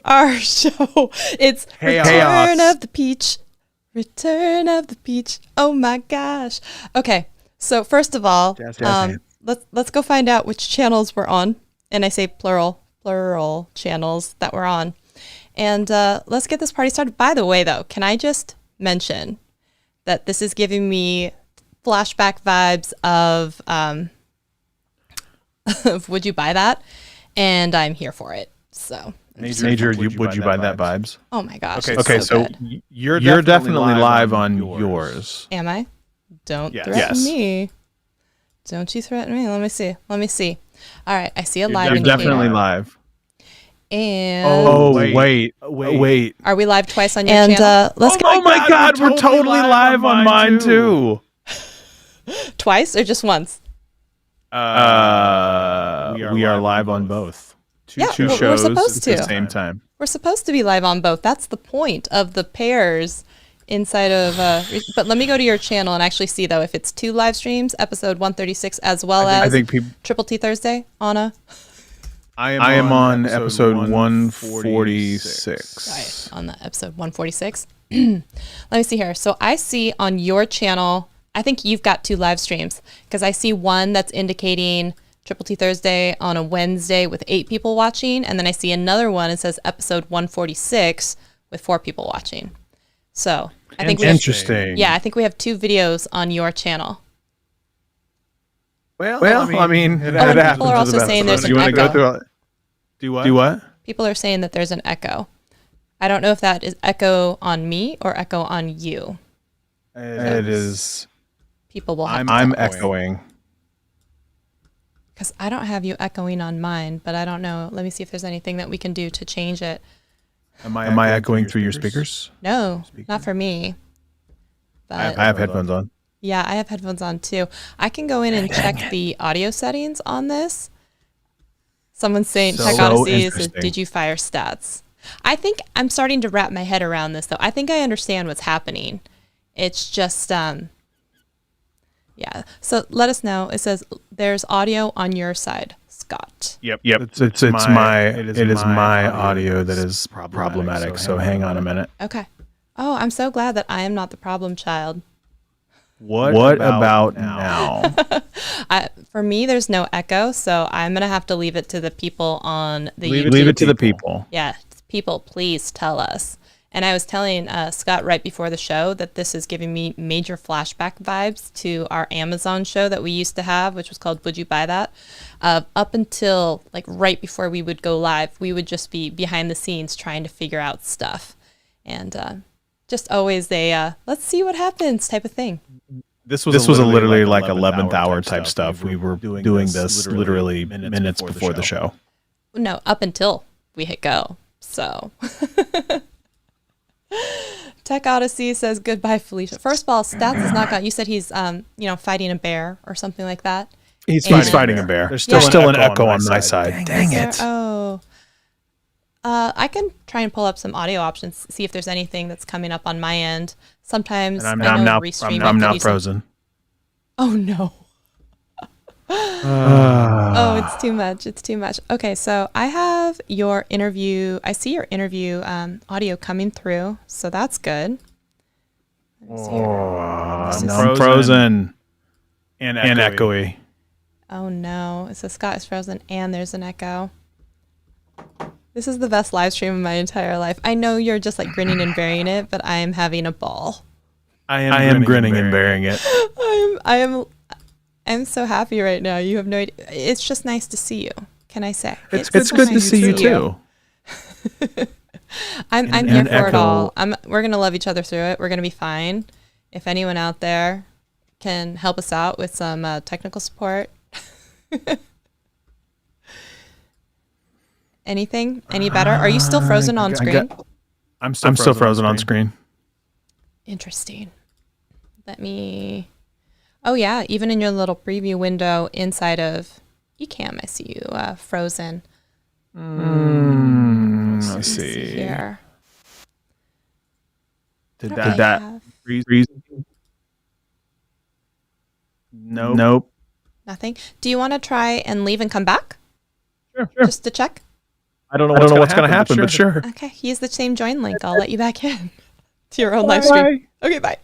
our show. It's Return of the Peach. Return of the Peach. Oh my gosh. Okay, so first of all, let's go find out which channels we're on. And I say plural channels that we're on. And let's get this party started. By the way, though, can I just mention that this is giving me flashback vibes of Would You Buy That? And I'm here for it. So Major, would you buy that vibes? Oh my gosh. Okay, so you're definitely live on yours. Am I? Don't threaten me. Don't you threaten me. Let me see. All right, I see a live indicator. You're definitely live. And wait. Are we live twice on your channel? Oh my God, we're totally live on mine too. Twice or just once? We are live on both. Two shows we're supposed at the same time. We're supposed to be live on both. That's the point of the pairs inside of but let me go to your channel and actually see though if it's 2 live streams, episode 136 as well as Triple T Thursday, Anna. I am on episode 146. All right, on the episode 146. Let me see here. So I see on your channel, I think you've got 2 live streams because I see one that's indicating Triple T Thursday on a Wednesday with 8 people watching. And then I see another one. It says episode 146 with 4 people watching. So I think interesting. I think we have 2 videos on your channel. Well, I mean, people are also saying there's an echo. Do what? People are saying that there's an echo. I don't know if that is echo on me or echo on you. It is. People will have I'm echoing. Because I don't have you echoing on mine, but I don't know. Let me see if there's anything that we can do to change it. Am I echoing through your speakers? No, not for me. But I have headphones on. Yeah, I have headphones on too. I can go in and check the audio settings on this. Someone's saying, Tech Odyssey says, did you fire stats? I think I'm starting to wrap my head around this though. I think I understand what's happening. It's just, yeah. So let us know. It says there's audio on your side, Scott. Yep. It is my audio that is problematic. So hang on a minute. Okay. Oh, I'm so glad that I am not the problem child. What about now? For me, there's no echo, so I'm going to have to leave it to the people on the YouTube. Leave it to the people. Yeah, people, please tell us. And I was telling Scott right before the show that this is giving me major flashback vibes to our Amazon show that we used to have, which was called Would You Buy That? Up until like right before we would go live, we would just be behind the scenes trying to figure out stuff. And just always let's see what happens type of thing. This was literally like 11th hour type stuff. We were doing this literally minutes before the show. No, up until we hit go. So Tech Odyssey says goodbye, Felicia. First of all, Stats is not gone. You said he's fighting a bear or something like that. He's fighting a bear. There's still an echo on my side. Dang it. Oh. I can try and pull up some audio options, see if there's anything that's coming up on my end. Sometimes I'm now frozen. Oh no. Oh, it's too much. It's too much. Okay, so I have your interview. I see your interview audio coming through, so that's good. I'm frozen and echoey. Oh no, it says Scott is frozen and there's an echo. This is the best live stream of my entire life. I know you're just like grinning and bearing it, but I am having a ball. I am grinning and bearing it. I'm so happy right now. You have no idea. It's just nice to see you. Can I say? It's good to see you too. I'm here for it all. We're gonna love each other through it. We're gonna be fine. If anyone out there can help us out with some technical support. Anything? Any better? Are you still frozen on screen? I'm still frozen on screen. Interesting. Let me... Oh yeah, even in your little preview window inside of eCam, I see you frozen. Let's see. Here. Did that freeze? Nope. Nothing. Do you want to try and leave and come back? Sure. Just to check? I don't know what's going to happen, but sure. Okay, use the same join link. I'll let you back in to your own live stream. Okay, bye.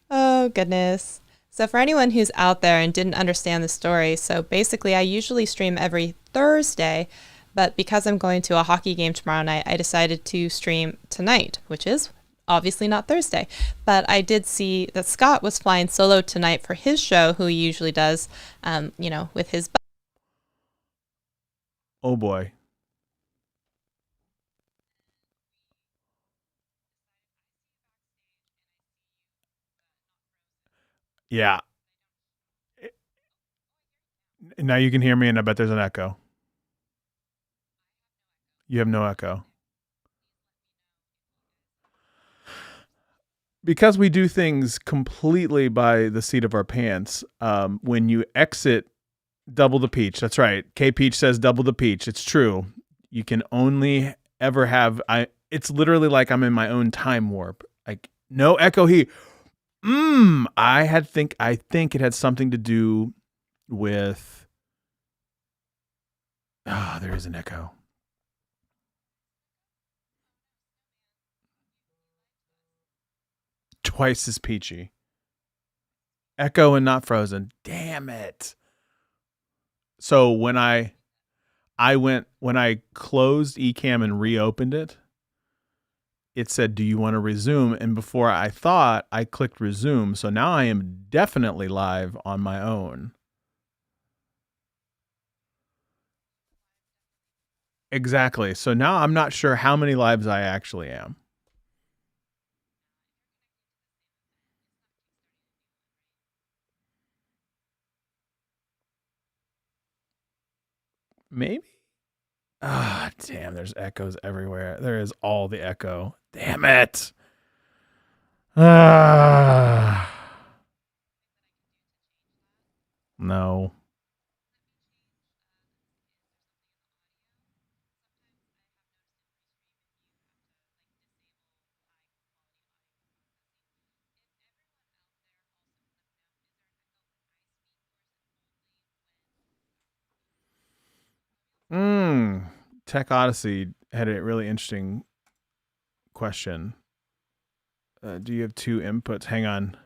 Oh, goodness. So for anyone who's out there and didn't understand the story, so basically I usually stream every Thursday, but because I'm going to a hockey game tomorrow night, I decided to stream tonight, which is obviously not Thursday. But I did see that Scott was flying solo tonight for his show, who he usually does, with his... Oh, boy. Yeah. Now you can hear me, and I bet there's an echo. You have no echo. Because we do things completely by the seat of our pants, when you exit, double the peach. That's right. K Peach says double the peach. It's true. You can only ever have... It's literally like I'm in my own time warp. Like, no echo here. I think it had something to do with... Oh, there is an echo. Twice as peachy. Echo and not frozen. Damn it. So when I closed Ecamm and reopened it, it said, "Do you want to resume?" And before I thought, I clicked resume. So now I am definitely live on my own. Exactly. So now I'm not sure how many lives I actually am. Maybe? Ah, damn, there's echoes everywhere. There is all the echo. Damn it. No. Tech Odyssey had a really interesting question. Do you have two inputs? Hang on.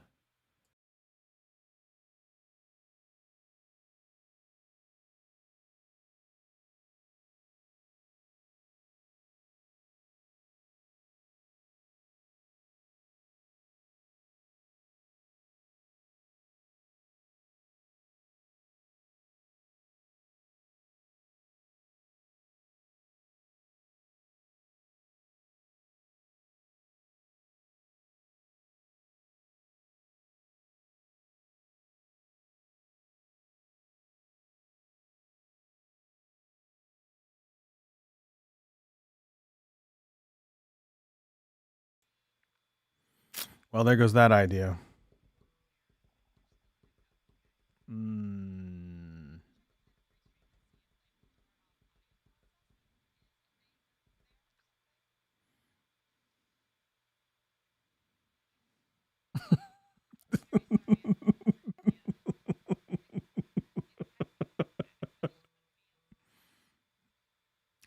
Well, there goes that idea.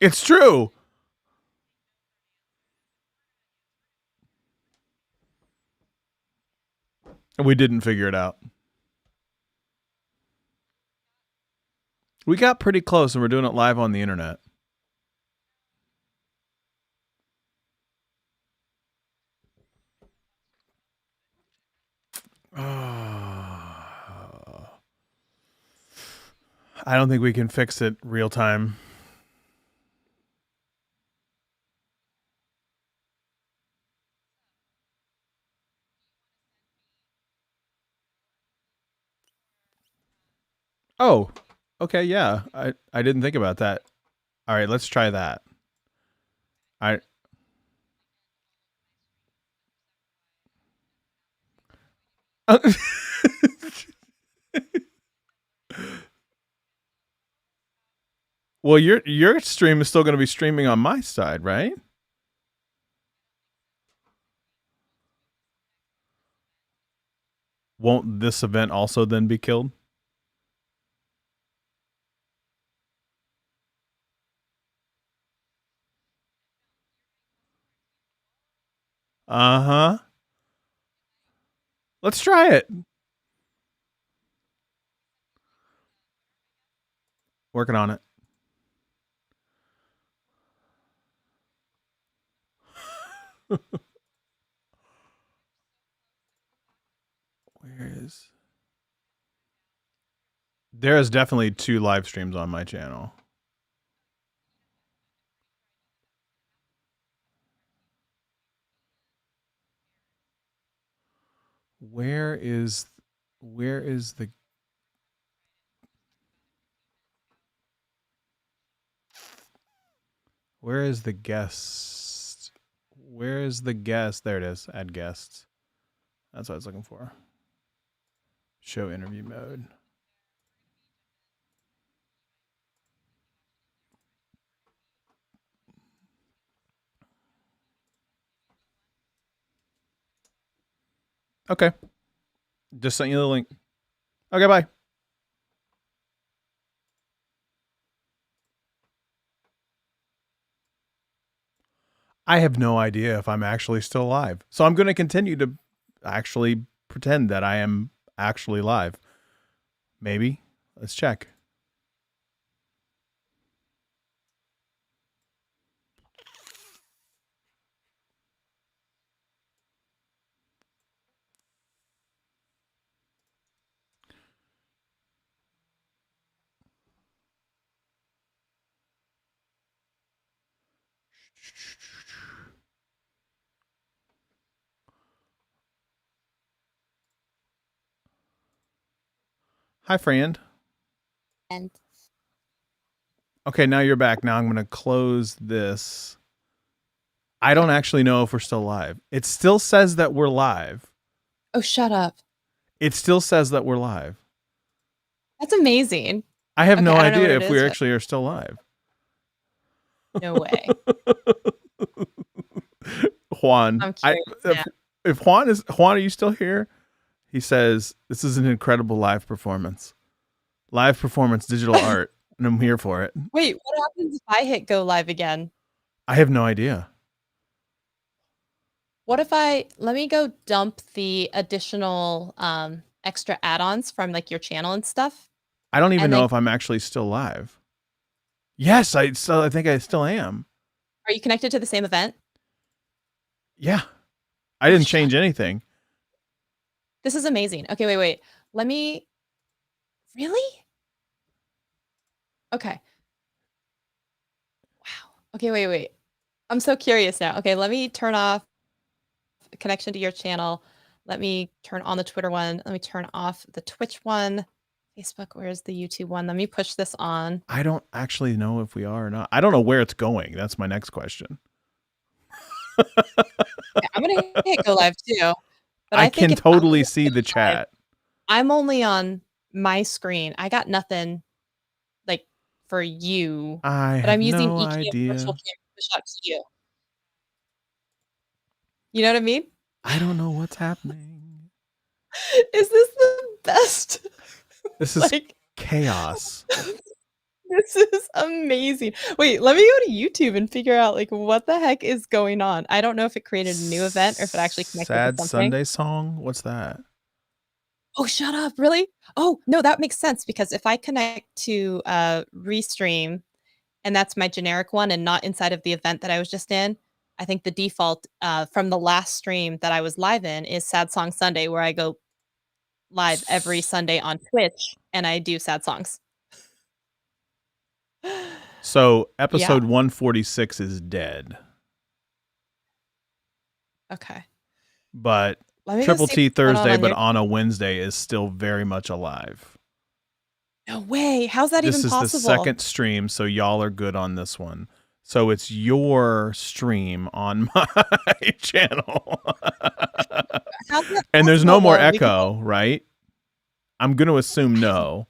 It's true. We didn't figure it out. We got pretty close, and we're doing it live on the internet. I don't think we can fix it real time. Oh, okay, yeah. I didn't think about that. All right, let's try that. Well, your stream is still going to be streaming on my side, right? Won't this event also then be killed? Uh-huh. Let's try it. Working on it. There is definitely 2 live streams on my channel. Where is the guest? Where is the guest? There it is. Add guests. That's what I was looking for. Show interview mode. Okay. Just sent you the link. Okay, bye. I have no idea if I'm actually still live. So I'm going to continue to actually pretend that I am actually live. Maybe. Let's check. Hi, friend. And okay, now you're back. Now I'm going to close this. I don't actually know if we're still live. It still says that we're live. Oh, shut up. It still says that we're live. That's amazing. I have no idea if we actually are still live. No way. Juan, I'm curious if Juan, are you still here? He says, this is an incredible live performance. Live performance, digital art. And I'm here for it. Wait, what happens if I hit go live again? I have no idea. What if let me go dump the additional extra add-ons from like your channel and stuff. I don't even know if I'm actually still live. Yes, I think I still am. Are you connected to the same event? Yeah. I didn't change anything. This is amazing. Okay, wait. Let me... Really? Okay. Wow. Okay, wait. I'm so curious now. Okay, let me turn off connection to your channel. Let me turn on the Twitter one. Let me turn off the Twitch one. Facebook, where's the YouTube one? Let me push this on. I don't actually know if we are or not. I don't know where it's going. That's my next question. Yeah, I'm going to hit go live too. But I can totally see the chat. I'm only on my screen. I got nothing like for you. But I'm using EQ virtual camera to shot to you. You know what I mean? I don't know what's happening. Is this the best? This is like chaos. This is amazing. Wait, let me go to YouTube and figure out like what the heck is going on. I don't know if it created a new event or if it actually connected to something. Sad Sunday song? What's that? Oh, shut up. Really? Oh, no, that makes sense because if I connect to Restream and that's my generic one and not inside of the event that I was just in, I think the default from the last stream that I was live in is Sad Song Sunday, where I go live every Sunday on Twitch and I do sad songs. So episode 146 is dead. Okay. But Triple T Thursday, but on a Wednesday is still very much alive. No way. How's that even possible? This is the second stream, so y'all are good on this one. So it's your stream on my channel. And there's no more echo, right? I'm going to assume no.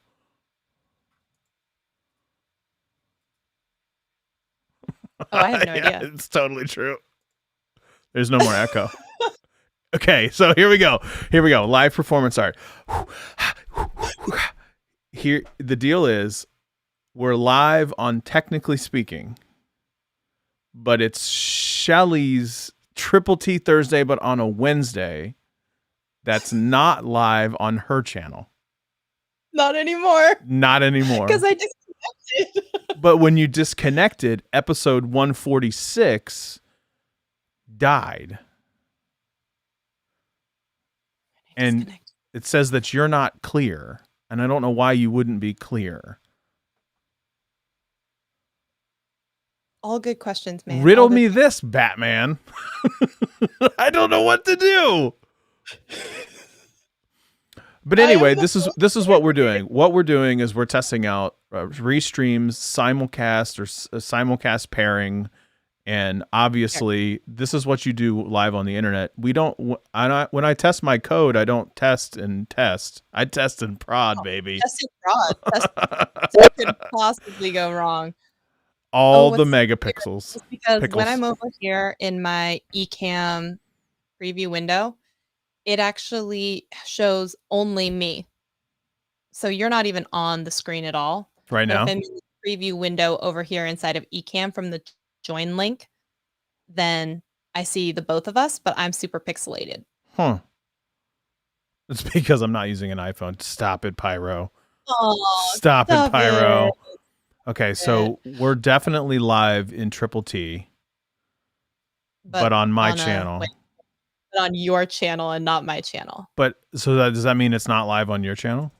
Oh, I have no idea. It's totally true. There's no more echo. Okay, so here we go. Live performance art. Here, the deal is we're live on Technically Speaking, but it's Shelly's Triple T Thursday, but on a Wednesday. That's not live on her channel. Not anymore. Not anymore. Because I disconnected. But when you disconnected, episode 146 died. And it says that you're not clear. And I don't know why you wouldn't be clear. All good questions, man. Riddle me this, Batman. I don't know what to do. But anyway, this is what we're doing. What we're doing is we're testing out restreams, simulcast or simulcast pairing, and obviously this is what you do live on the internet. We don't. When I test my code, I don't test and test. I test and prod, baby. Test and prod. That could possibly go wrong. All the megapixels. Because when I'm over here in my Ecamm preview window, it actually shows only me. So you're not even on the screen at all. Right now? If I'm in the preview window over here inside of Ecamm from the join link, then I see the both of us, but I'm super pixelated. Huh. It's because I'm not using an iPhone. Stop it, Pyro. Oh, Stop it, Pyro. Okay, so we're definitely live in Triple T, but on my channel. But on your channel and not my channel. But so does that mean it's not live on your channel?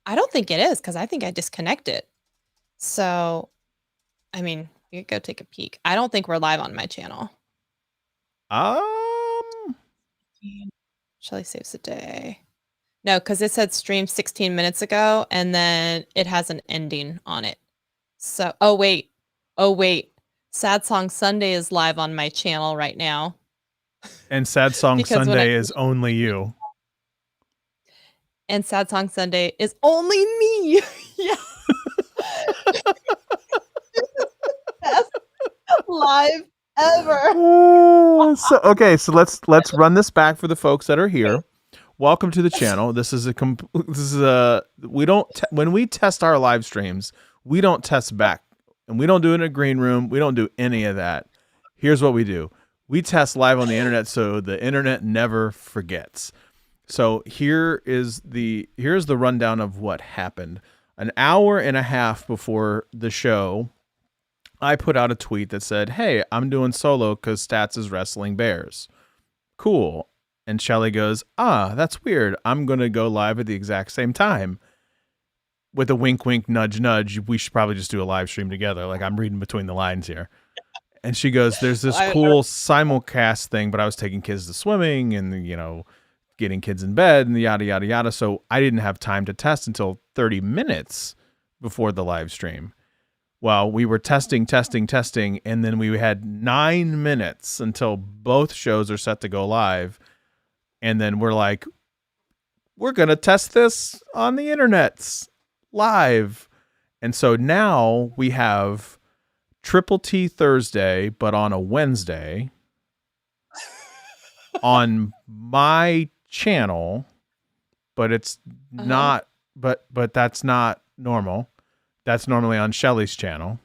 I don't think it is because I think I disconnected. So, I mean, you could go take a peek. I don't think we're live on my channel. Shelly Saves the Day. No, because it said stream 16 minutes ago, and then it has an ending on it. So, oh wait. Sad Song Sunday is live on my channel right now. And Sad Song Sunday is only you. And Sad Song Sunday is only me. Yeah. Best live ever. So let's run this back for the folks that are here. Welcome to the channel. When we test our live streams, we don't test back, and we don't do it in a green room. We don't do any of that. Here's what we do. We test live on the internet so the internet never forgets. So here's the rundown of what happened. An hour and a half before the show, I put out a tweet that said, "Hey, I'm doing solo because Stats is wrestling bears." Cool. And Shelly goes, "That's weird. I'm going to go live at the exact same time." With a wink, wink, nudge, nudge. We should probably just do a live stream together. Like, I'm reading between the lines here. And she goes, "There's this cool simulcast thing, but I was taking kids to swimming and, getting kids in bed and yada, yada, yada. So I didn't have time to test until 30 minutes before the live stream." Well, we were testing, and then we had 9 minutes until both shows are set to go live. And then we're like, we're going to test this on the internet live. And so now we have Triple T Thursday, but on a Wednesday on my channel, but it's not, but that's not normal. That's normally on Shelly's channel.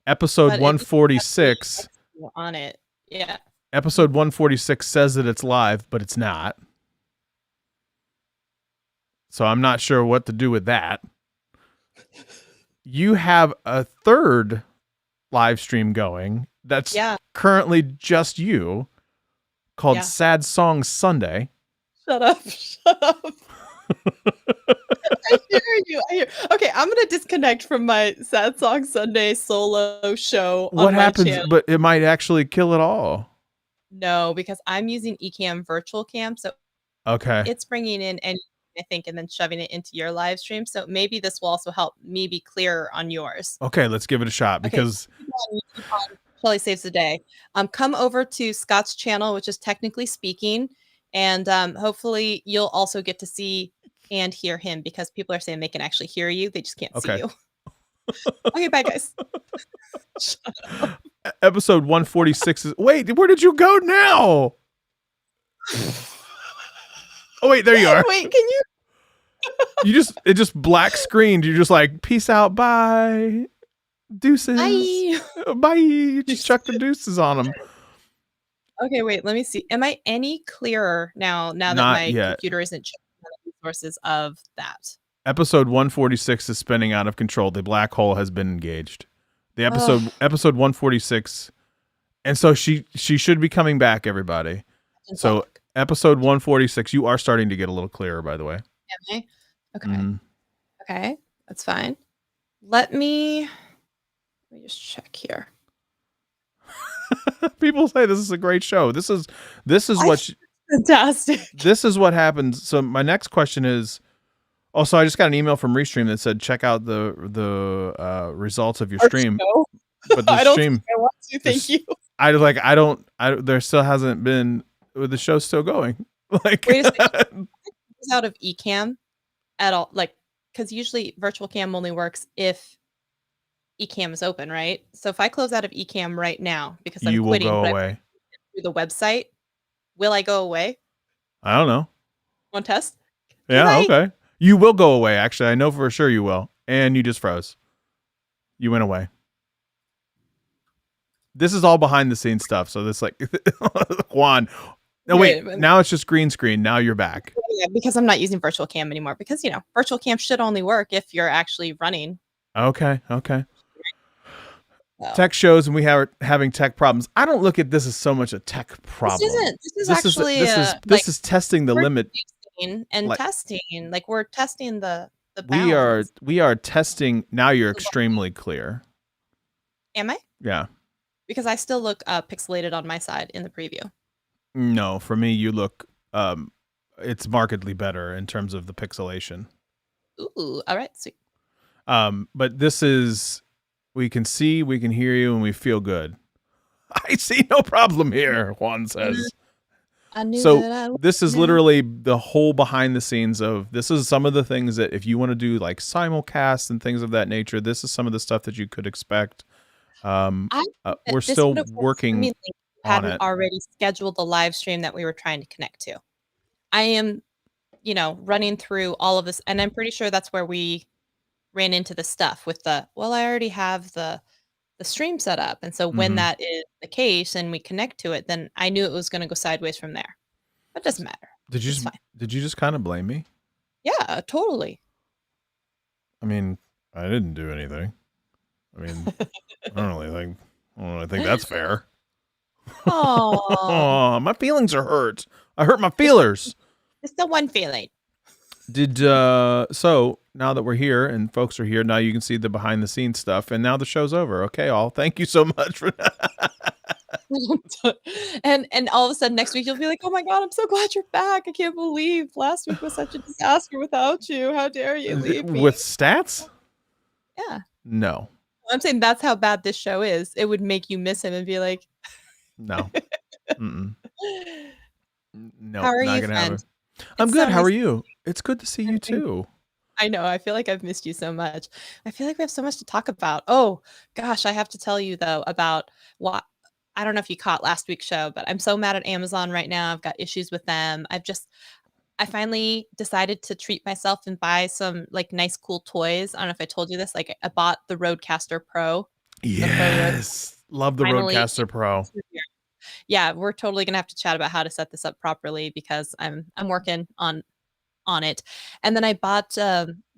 Episode 146 on it. Yeah. Episode 146 says that it's live, but it's not. So I'm not sure what to do with that. You have a third live stream going that's currently just you, called Sad Song Sunday. Shut up. I hear you. Okay, I'm going to disconnect from my Sad Song Sunday solo show. What happens? But it might actually kill it all. No, because I'm using Ecamm Virtual Cam, so it's bringing in anything, I think, and then shoving it into your live stream. So maybe this will also help me be clearer on yours. Okay, let's give it a shot because Shelly Saves the Day. Come over to Scott's channel, which is Technically Speaking, and hopefully you'll also get to see and hear him because people are saying they can actually hear you. They just can't see you. Okay, bye guys. Shut up. Episode 146 is... Wait, where did you go now? Oh, wait, there you are. Wait, can you... It just black screened. You're just like, peace out, bye. Deuces. Bye. Bye. You just chuck the deuces on them. Okay, wait, let me see. Am I any clearer now that Not my yet. computer isn't checking the resources of that? Episode 146 is spinning out of control. The black hole has been engaged. The episode 146, and so she should be coming back, everybody. So episode 146, you are starting to get a little clearer, by the way. Am I? Okay. Okay, that's fine. Let me just check here. People say this is a great show. This is what fantastic. This is what happens. So my next question is, also I just got an email from Restream that said check out the results of your stream. But the I don't stream, think I want to. Thank you. I don't. There still hasn't been. The show's still going. Like, wait a second. It's out of eCam at all, like, because usually virtual cam only works if eCam is open, right? So if I close out of eCam right now because I'm quitting, you will go away through the website, will I go away? I don't know. Want to test? Yeah, okay. You will go away. Actually, I know for sure you will. And you just froze. You went away. This is all behind the scenes stuff. So this, like, Juan. No, wait. Now it's just green screen. Now you're back. Yeah, because I'm not using virtual cam anymore. Because, you know, virtual cam should only work if you're actually running. Okay. Tech shows, and we are having tech problems. I don't look at this as so much a tech problem. This is testing the limit and testing. Like, we're testing the bounds. We are testing. Now you're extremely clear. Am I? Yeah. Because I still look pixelated on my side in the preview. No, for me, you look. It's markedly better in terms of the pixelation. Ooh, all right, sweet. But this is. We can see, we can hear you, and we feel good. I see no problem here, Juan says. This is literally the whole behind the scenes of, this is some of the things that if you want to do like simulcasts and things of that nature, this is some of the stuff that you could expect. We're still working on it. Hadn't already scheduled the live stream that we were trying to connect to. I am, running through all of this, and I'm pretty sure that's where we ran into the stuff with I already have the stream set up. And so when that is the case and we connect to it, then I knew it was going to go sideways from there. But it doesn't matter. Did you just kind of blame me? Yeah, totally. I mean, I didn't do anything. I mean, I don't really think that's fair. Oh, my feelings are hurt. I hurt my feelers. It's the one feeling. So now that we're here and folks are here, now you can see the behind the scenes stuff, and now the show's over. Okay, all. Thank you so much for that. and all of a sudden next week you'll be like, oh my God, I'm so glad you're back. I can't believe last week was such a disaster without you. How dare you leave me? With stats? Yeah. No. I'm saying that's how bad this show is. It would make you miss him and be like, no. No. How are you, friend? I'm good. How are you? It's good to see you too. I know. I feel like I've missed you so much. I feel like we have so much to talk about. Oh gosh, I have to tell you though about what, I don't know if you caught last week's show, but I'm so mad at Amazon right now. I've got issues with them. I finally decided to treat myself and buy some like nice, cool toys. I don't know if I told you this. Like I bought the Rodecaster Pro. Yes. Love the Rodecaster Pro. Yeah, we're totally gonna have to chat about how to set this up properly because I'm working on it. And then I bought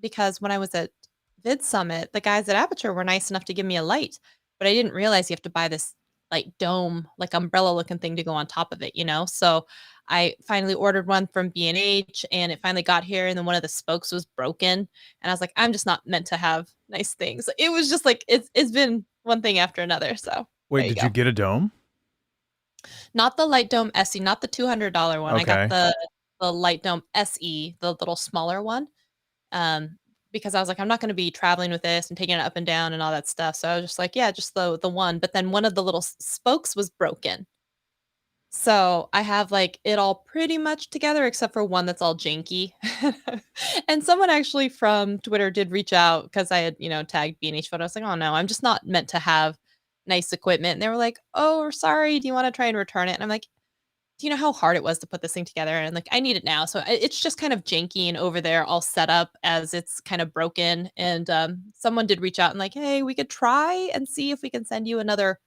because when I was at Vid Summit, the guys at Aperture were nice enough to give me a light, but I didn't realize you have to buy this like dome, like umbrella looking thing to go on top of it, So I finally ordered one from B&H and it finally got here, and then one of the spokes was broken, and I was like, I'm just not meant to have nice things. It was just like it's been one thing after another. So wait, did you get a dome? Not the Light Dome SE, not the $200 one. Okay. I got the Light Dome SE, the little smaller one. Because I was like, I'm not going to be traveling with this and taking it up and down and all that stuff. So I was just like, yeah, just the one. But then one of the little spokes was broken. So I have like it all pretty much together except for one that's all janky. And someone actually from Twitter did reach out because I had, tagged B&H photo. I was like, oh no, I'm just not meant to have nice equipment. And they were like, oh, we're sorry. Do you want to try and return it? And I'm like, do you know how hard it was to put this thing together? And like, I need it now. So it's just kind of janky and over there all set up as it's kind of broken. And someone did reach out and like, hey, we could try and see if we can send you another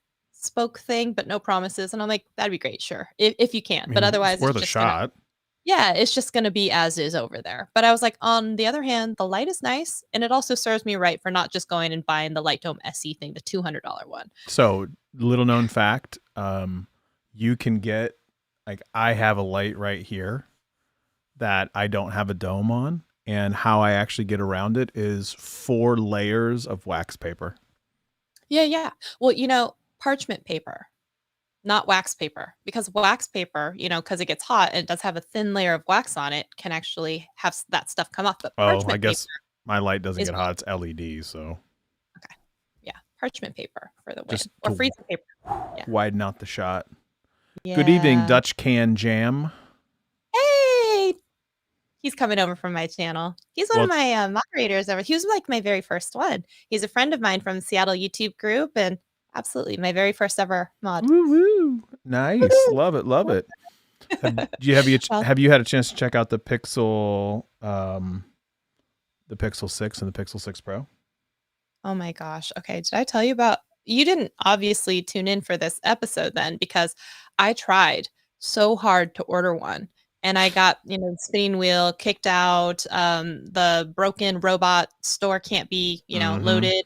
spoke thing, but no promises. And I'm like, that'd be great, sure, if you can. I mean, but otherwise, it's worth a just shot. it's just gonna be as is over there. But I was like, on the other hand, the light is nice, and it also serves me right for not just going and buying the Light Dome SE thing, the $200 one. So, little known fact, you can get, like, I have a light right here that I don't have a dome on, and how I actually get around it is 4 layers of wax paper. Yeah. Well, parchment paper, not wax paper, because wax paper, because it gets hot and it does have a thin layer of wax on it, can actually have that stuff come off. But I parchment guess paper my light doesn't is get hot. It's LED, so. okay. Yeah, parchment paper for the win, Just or to freezing paper. Yeah. widen out the shot. Yeah. Good evening, Dutch Can Jam. Hey, he's coming over from my channel. He's one of my moderators over. He was like my very first one. He's a friend of mine from the Seattle YouTube group, and absolutely my very first ever mod. Woo woo! Nice, woo-hoo. Love it. Have you had a chance to check out the Pixel, the Pixel 6 and the Pixel 6 Pro? Oh my gosh. Okay, did I tell you about? You didn't obviously tune in for this episode then, because I tried so hard to order one. And I got, the spinning wheel kicked out. The broken robot store can't be, loaded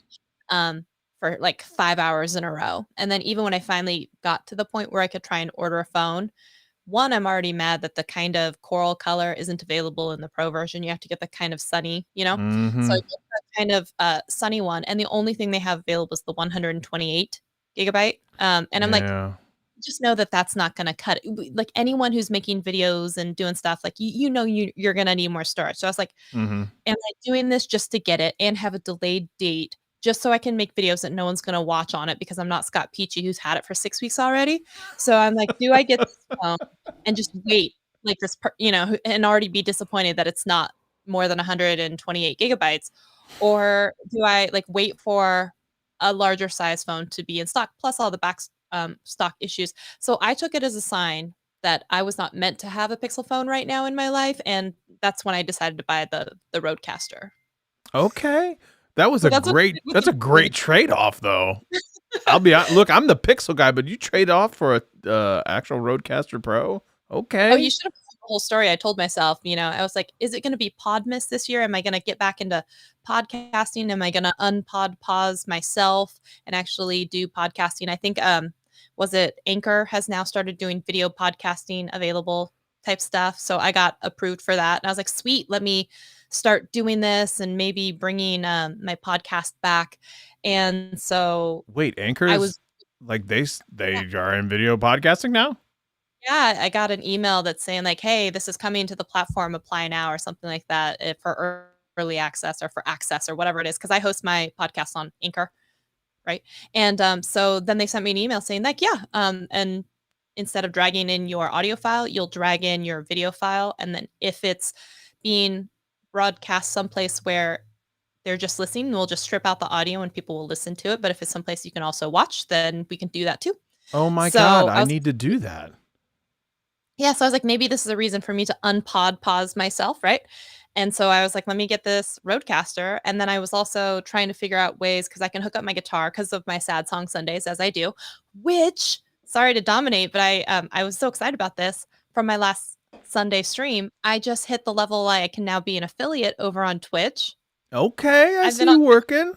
for like 5 hours in a row. And then even when I finally got to the point where I could try and order a phone, one, I'm already mad that the kind of coral color isn't available in the Pro version. You have to get the kind of sunny, So I get that kind of sunny one. And the only thing they have available is the 128 gigabyte. And I'm like, just know that that's not going to cut it. Like anyone who's making videos and doing stuff, like you're going to need more storage. So I was like, am I doing this just to get it and have a delayed date just so I can make videos that no one's going to watch on it, because I'm not Scott Peachy who's had it for 6 weeks already. So I'm like, do I get this phone and just wait like this, and already be disappointed that it's not more than 128 gigabytes? Or do I like wait for a larger size phone to be in stock, plus all the back stock issues? So I took it as a sign that I was not meant to have a Pixel phone right now in my life, and that's when I decided to buy the Rodecaster. Okay, that's a great trade-off, though. I'll be honest, look, I'm the Pixel guy, but you trade off for a actual Rodecaster Pro. Okay. Oh, you should have heard the whole story. I told myself, I was like, is it going to be Podmas this year? Am I going to get back into podcasting? Am I going to pause myself and actually do podcasting? I think, was it Anchor has now started doing video podcasting available type stuff. So I got approved for that. And I was like, sweet, let me start doing this and maybe bringing my podcast back. And so wait, Anchor is like they are in video podcasting now? Yeah, I got an email that's saying like, hey, this is coming to the platform, apply now, or something like that, for early access or for access or whatever it is. Cause I host my podcast on Anchor. Right. And so then they sent me an email saying like, and instead of dragging in your audio file, you'll drag in your video file. And then if it's being broadcast someplace where they're just listening, we'll just strip out the audio and people will listen to it. But if it's someplace you can also watch, then we can do that too. Oh my God, I need to do that. Yeah, so I was like, maybe this is a reason for me to pause myself, right? And so I was like, let me get this Rodecaster. And then I was also trying to figure out ways, because I can hook up my guitar because of my sad song Sundays, as I do, which, sorry to dominate, but I was so excited about this from my last Sunday stream. I just hit the level I can now be an affiliate over on Twitch. Okay, I see you working.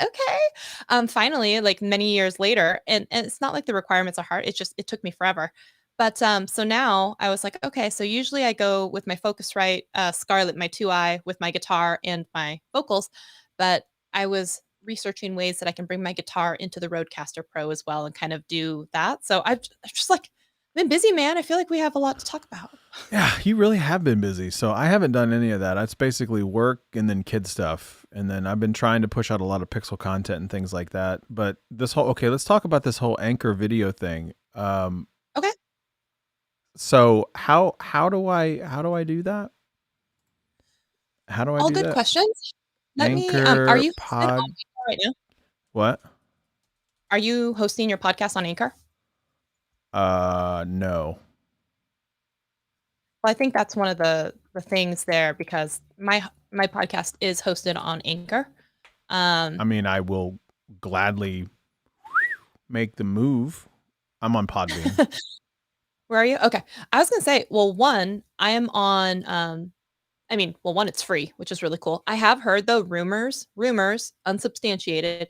Okay. Finally, like many years later, and it's not like the requirements are hard. It took me forever. But so now I was like, okay, so usually I go with my Focusrite Scarlett, my 2i, with my guitar and my vocals. But I was researching ways that I can bring my guitar into the Rodecaster Pro as well and kind of do that. So I've just like been busy, man. I feel like we have a lot to talk about. Yeah, you really have been busy. So I haven't done any of that. It's basically work and then kid stuff. And then I've been trying to push out a lot of Pixel content and things like that. But let's talk about this whole Anchor video thing. Okay. So how do I do that? How do I all do good that? Questions. Anchor, are you pod on Anchor right now? What? Are you hosting your podcast on Anchor? No. Well, I think that's one of the things there, because my podcast is hosted on Anchor. I mean, I will gladly make the move. I'm on Podbean. Where are you? Okay. I was going to say, well, one, I am on, one, it's free, which is really cool. I have heard though, rumors, unsubstantiated,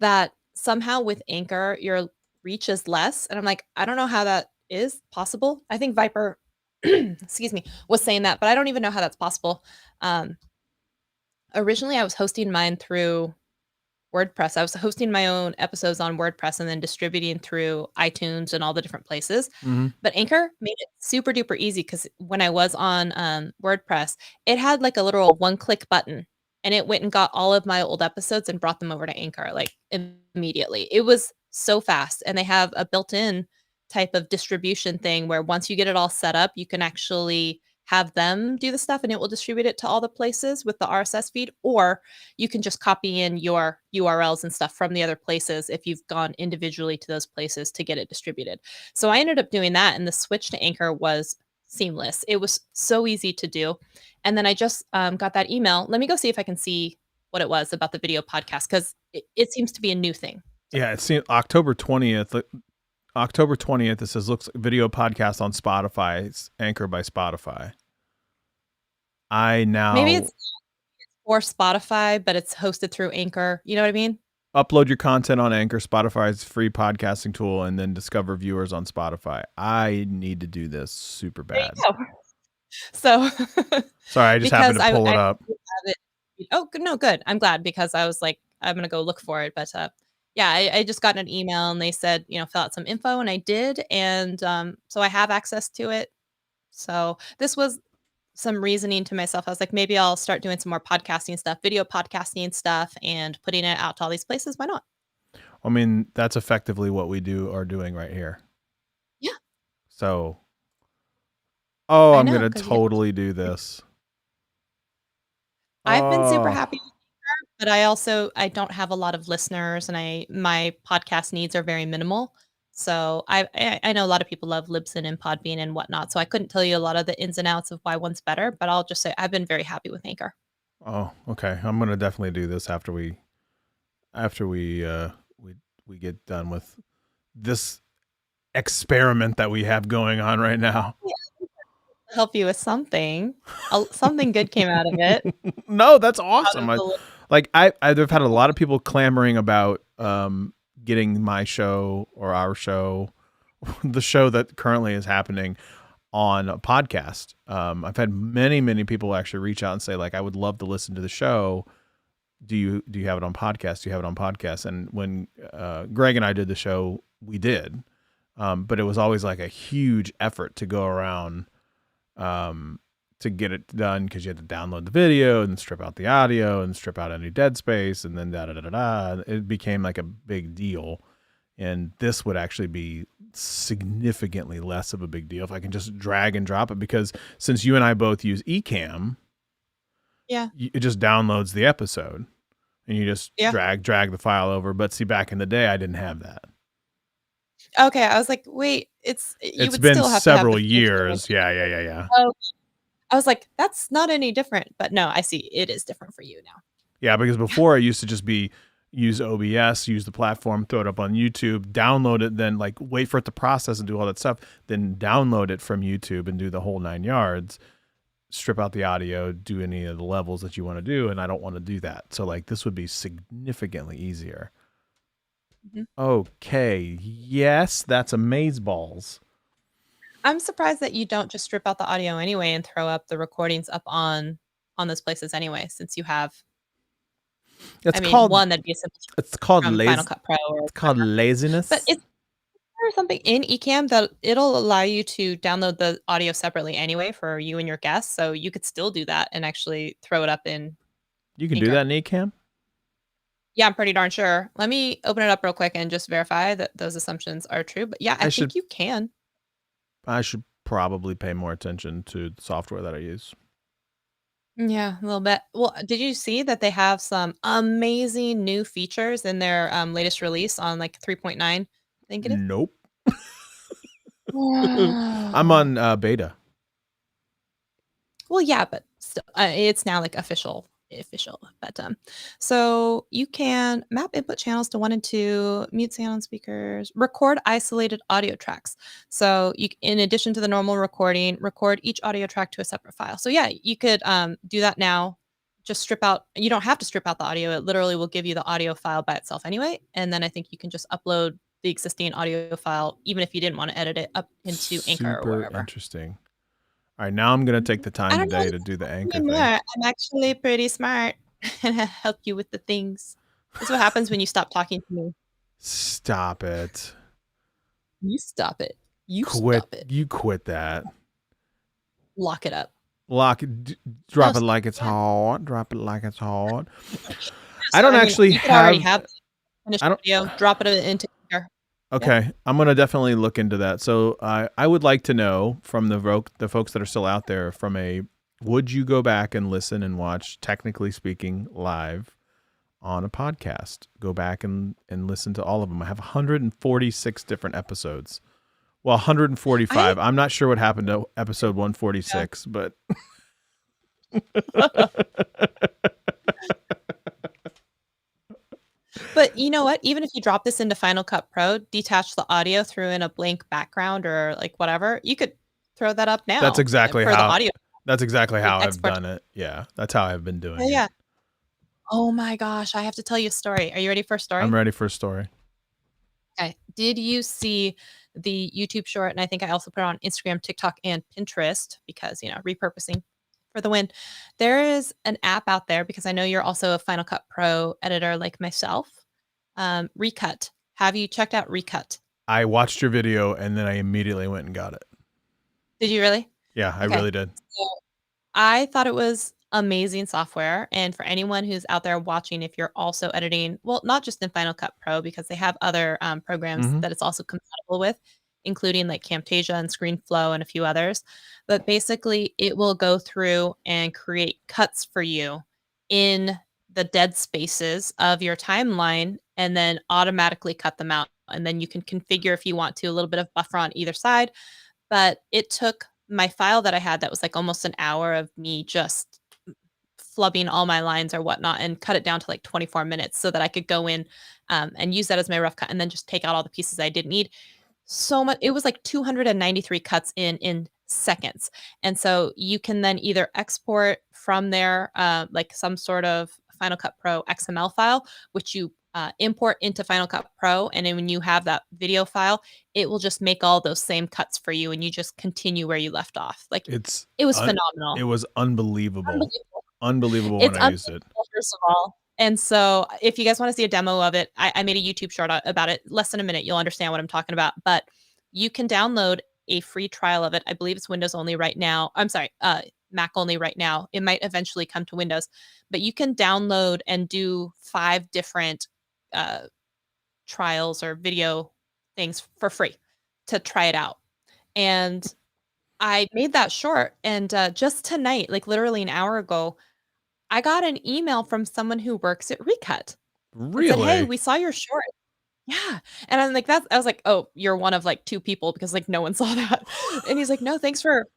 that somehow with Anchor, your reach is less. And I'm like, I don't know how that is possible. I think Viper, excuse me, was saying that, but I don't even know how that's possible. Originally I was hosting mine through WordPress. I was hosting my own episodes on WordPress and then distributing through iTunes and all the different places. Mm-hmm. But Anchor made it super duper easy because when I was on WordPress, it had like a literal one-click button and it went and got all of my old episodes and brought them over to Anchor like immediately. It was so fast. And they have a built-in type of distribution thing where once you get it all set up, you can actually have them do the stuff and it will distribute it to all the places with the RSS feed, or you can just copy in your URLs and stuff from the other places if you've gone individually to those places to get it distributed. So I ended up doing that, and the switch to Anchor was seamless. It was so easy to do. And then I just got that email. Let me go see if I can see what it was about the video podcast, because it seems to be a new thing. So. Yeah, it's October 20th. October 20th, it says, looks like video podcast on Spotify. It's Anchor by Spotify. Maybe it's for Spotify, but it's hosted through Anchor. You know what I mean? Upload your content on Anchor, Spotify's free podcasting tool, and then discover viewers on Spotify. I need to do this super bad. So sorry, I just happened to pull it up. Oh, no, good. I'm glad, because I was like, I'm going to go look for it. But yeah, I just got an email and they said, fill out some info, and I did. And so I have access to it. So this was some reasoning to myself. I was like, maybe I'll start doing some more podcasting stuff, video podcasting stuff, and putting it out to all these places. Why not? I mean, that's effectively what we are doing right here. Yeah. So, I'm going to totally do this. I've been super happy, but I don't have a lot of listeners, and my podcast needs are very minimal. So I know a lot of people love Libsyn and Podbean and whatnot. So I couldn't tell you a lot of the ins and outs of why one's better, but I'll just say I've been very happy with Anchor. Oh, okay. I'm gonna definitely do this after we get done with this experiment that we have going on right now. Yeah. Help you with something. Something good came out of it. No, that's awesome. I've had a lot of people clamoring about getting my show or our show, the show that currently is happening, on a podcast. I've had many people actually reach out and say, like, I would love to listen to the show. Do you have it on podcast? Do you have it on podcast? And when Greg and I did the show, we did. But it was always like a huge effort to go around to get it done, because you had to download the video and strip out the audio and strip out any dead space, and then it became like a big deal. And this would actually be significantly less of a big deal if I can just drag and drop it, because since you and I both use Ecamm, it just downloads the episode and you just drag the file over. But see, back in the day, I didn't have that. Okay, I was like, wait, it's been still have several years. Yeah. Oh, I was like, that's not any different, but no, I see it is different for you now. Yeah, because before I used to just use OBS, use the platform, throw it up on YouTube, download it, then like wait for it to process and do all that stuff, then download it from YouTube and do the whole 9 yards, strip out the audio, do any of the levels that you want to do, and I don't want to do that. So like this would be significantly easier. Mm-hmm. Okay, yes, that's amazeballs. I'm surprised that you don't just strip out the audio anyway and throw up the recordings up on those places anyway, since you have. That'd be a simple. It's called Final Cut Pro. It's called laziness. But is there something in Ecamm that it'll allow you to download the audio separately anyway for you and your guests, so you could still do that and actually throw it up in. You can do that in Ecamm? Yeah, I'm pretty darn sure. Let me open it up real quick and just verify that those assumptions are true. But yeah, I think you can. I should probably pay more attention to the software that I use. Yeah, a little bit. Well, did you see that they have some amazing new features in their latest release on like 3.9? I think it is. Nope. I'm on beta. Well, yeah, but still, it's now like official official. But so you can map input channels to 1 and 2, mute sound on speakers, record isolated audio tracks. So you, in addition to the normal recording, record each audio track to a separate file. So yeah, you could do that now. Just strip out. You don't have to strip out the audio. It literally will give you the audio file by itself anyway. And then I think you can just upload the existing audio file, even if you didn't want to edit it, up into Anchor or wherever. Super interesting. All right, now I'm going to take the time today to do the Anchor thing. I'm actually pretty smart and I help you with the things. That's what happens when you stop talking to me. Stop it. You stop it. You quit. Stop it. You quit that. Lock it up. Lock it. Drop it like it's hot. Drop it like it's hot. I don't actually have finished video. Drop it into Anchor. Okay, yeah. I'm gonna definitely look into that. So I would like to know from the folks that are still out there, would you go back and listen and watch Technically Speaking live on a podcast? Go back and listen to all of them. I have 146 different episodes. Well, 145. I'm not sure what happened to episode 146, but But you know what? Even if you drop this into Final Cut Pro, detach the audio, through in a blank background or like whatever, you could throw that up now. That's exactly how I've done it. Yeah, that's how I've been doing it. Yeah. Oh my gosh, I have to tell you a story. Are you ready for a story? I'm ready for a story. Okay. Did you see the YouTube short? And I think I also put it on Instagram, TikTok, and Pinterest because, repurposing for the win. There is an app out there, because I know you're also a Final Cut Pro editor like myself. Recut. Have you checked out Recut? I watched your video and then I immediately went and got it. Did you really? Yeah, I really did. So I thought it was amazing software. And for anyone who's out there watching, if you're also editing, well, not just in Final Cut Pro, because they have other programs that it's also compatible with, including like Camtasia and ScreenFlow and a few others. But basically, it will go through and create cuts for you in the dead spaces of your timeline and then automatically cut them out. And then you can configure, if you want to, a little bit of buffer on either side. But it took my file that I had that was like almost an hour of me just flubbing all my lines or whatnot and cut it down to like 24 minutes so that I could go in and use that as my rough cut and then just take out all the pieces I didn't need. So much. It was like 293 cuts in seconds. And so you can then either export from there like some sort of Final Cut Pro XML file, which you import into Final Cut Pro. And then when you have that video file, it will just make all those same cuts for you and you just continue where you left off. Like it was phenomenal. It was unbelievable. Unbelievable when I used it. First of all. And so if you guys want to see a demo of it, I made a YouTube short about it. Less than a minute. You'll understand what I'm talking about. But you can download a free trial of it. I believe it's Windows only right now. I'm sorry, Mac only right now. It might eventually come to Windows. But you can download and do 5 different trials or video things for free to try it out. And I made that short. And just tonight, like literally an hour ago, I got an email from someone who works at Recut. Really? Said, hey, we saw your short. Yeah. And I'm like, I was like, oh, you're one of like 2 people because like no one saw that. And he's like, no, thanks for